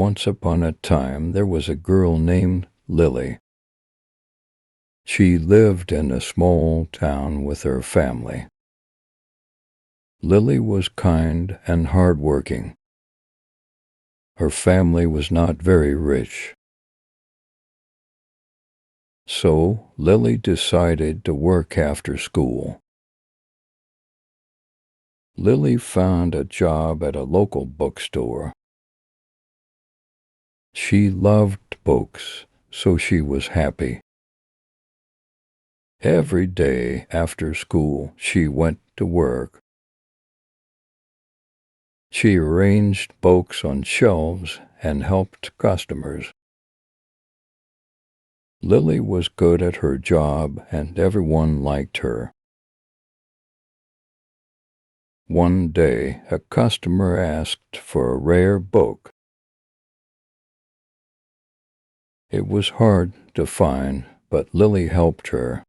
Once upon a time, there was a girl named Lily. She lived in a small town with her family. Lily was kind and hardworking. Her family was not very rich. So Lily decided to work after school. Lily found a job at a local bookstore. She loved books, so she was happy. Every day after school, she went to work. She arranged books on shelves and helped customers. Lily was good at her job and everyone liked her. One day, a customer asked for a rare book. It was hard to find, but Lily helped her.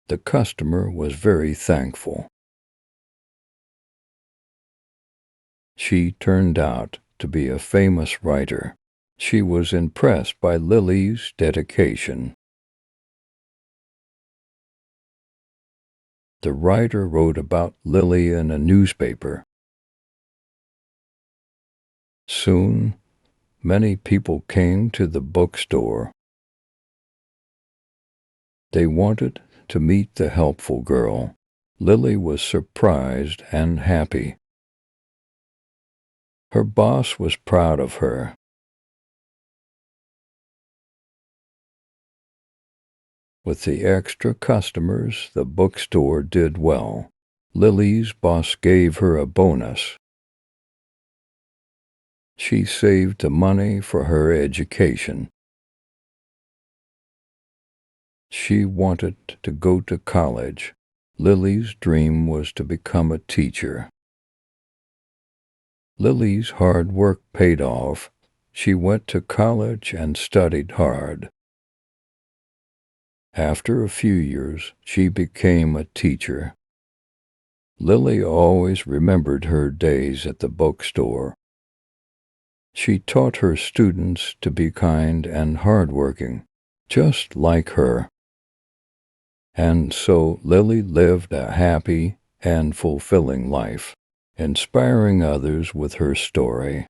The customer was very thankful. She turned out to be a famous writer. She was impressed by Lily's dedication. The writer wrote about Lily in a newspaper. Soon, many people came to the bookstore. They wanted to meet the helpful girl. Lily was surprised and happy. Her boss was proud of her. With the extra customers, the bookstore did well. Lily's boss gave her a bonus. She saved the money for her education. She wanted to go to college. Lily's dream was to become a teacher. Lily's hard work paid off. She went to college and studied hard. After a few years, she became a teacher. Lily always remembered her days at the bookstore. She taught her students to be kind and hardworking, just like her. And so Lily lived a happy and fulfilling life, inspiring others with her story.